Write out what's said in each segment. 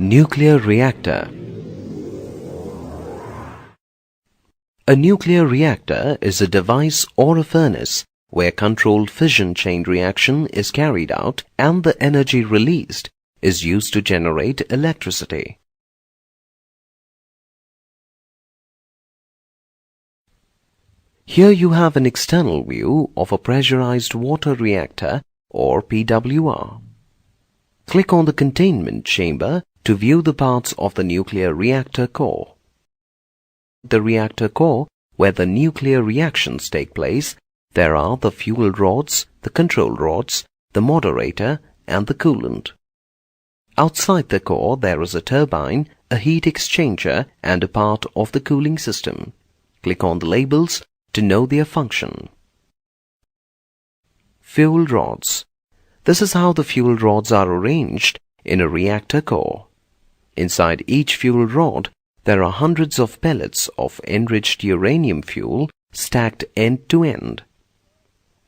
Nuclear reactor. A nuclear reactor is a device or a furnace where controlled fission chain reaction is carried out and the energy released is used to generate electricity. Here you have an external view of a pressurized water reactor or PWR. Click on the containment chamber to view the parts of the nuclear reactor core. The reactor core, where the nuclear reactions take place, there are the fuel rods, the control rods, the moderator and the coolant. Outside the core there is a turbine, a heat exchanger and a part of the cooling system. Click on the labels to know their function. Fuel rods. This is how the fuel rods are arranged in a reactor core. Inside each fuel rod, there are hundreds of pellets of enriched uranium fuel stacked end to end.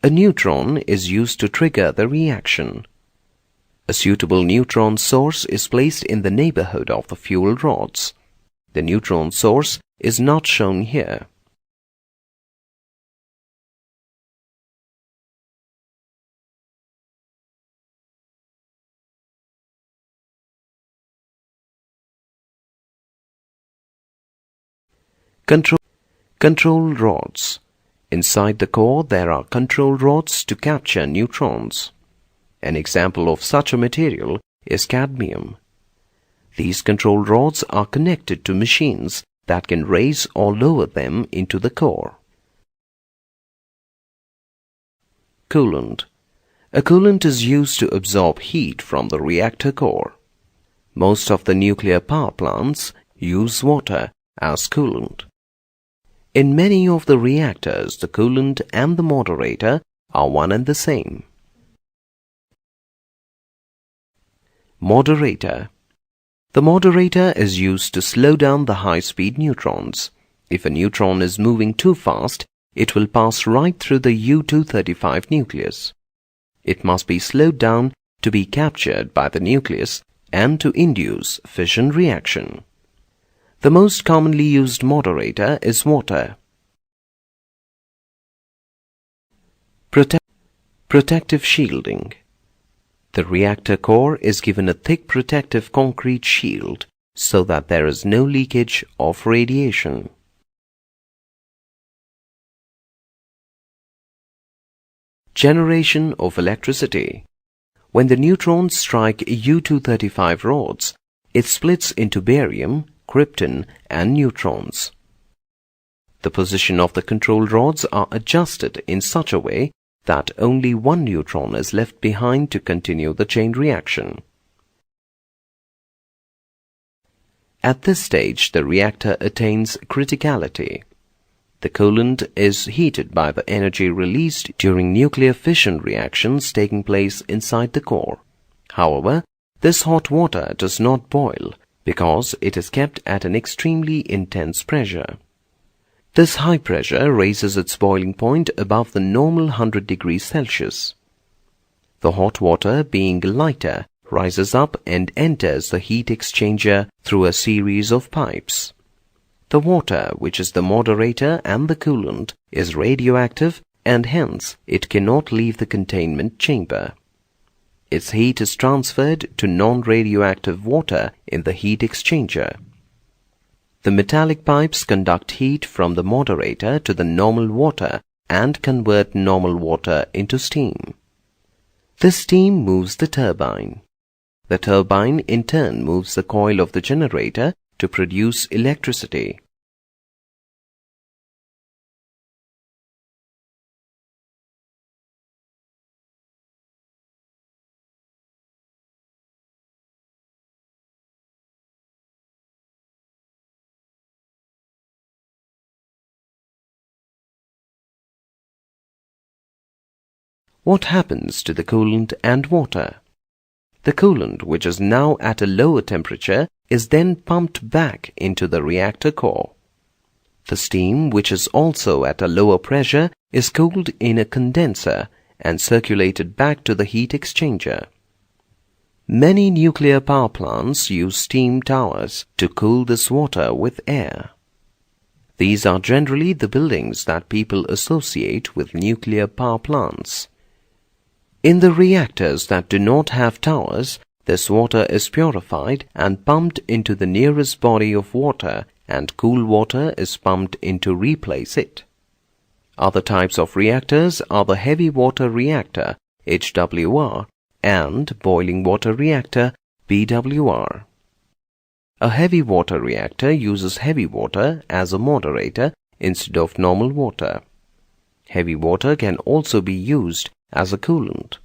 A neutron is used to trigger the reaction. A suitable neutron source is placed in the neighborhood of the fuel rods. The neutron source is not shown here. Control rods. Inside the core there are control rods to capture neutrons. An example of such a material is cadmium. These control rods are connected to machines that can raise or lower them into the core. Coolant. A coolant is used to absorb heat from the reactor core. Most of the nuclear power plants use water as coolant. In many of the reactors, the coolant and the moderator are one and the same. Moderator. The moderator is used to slow down the high-speed neutrons. If a neutron is moving too fast, it will pass right through the U-235 nucleus. It must be slowed down to be captured by the nucleus and to induce fission reaction. The most commonly used moderator is water. Protective shielding. The reactor core is given a thick protective concrete shield so that there is no leakage of radiation. Generation of electricity. When the neutrons strike U-235 rods, it splits into barium, krypton and neutrons. The position of the control rods are adjusted in such a way that only one neutron is left behind to continue the chain reaction. At this stage, the reactor attains criticality. The coolant is heated by the energy released during nuclear fission reactions taking place inside the core. However, this hot water does not boil because it is kept at an extremely intense pressure. This high pressure raises its boiling point above the normal 100 degrees Celsius. The hot water, being lighter, rises up and enters the heat exchanger through a series of pipes. The water, which is the moderator and the coolant, is radioactive and hence it cannot leave the containment chamber. Its heat is transferred to non-radioactive water in the heat exchanger. The metallic pipes conduct heat from the moderator to the normal water and convert normal water into steam. This steam moves the turbine. The turbine in turn moves the coil of the generator to produce electricity. What happens to the coolant and water? The coolant, which is now at a lower temperature, is then pumped back into the reactor core. The steam, which is also at a lower pressure, is cooled in a condenser and circulated back to the heat exchanger. Many nuclear power plants use steam towers to cool this water with air. These are generally the buildings that people associate with nuclear power plants. In the reactors that do not have towers, this water is purified and pumped into the nearest body of water, and cool water is pumped in to replace it. Other types of reactors are the heavy water reactor (HWR) and boiling water reactor (BWR). A heavy water reactor uses heavy water as a moderator instead of normal water. Heavy water can also be used as a coolant.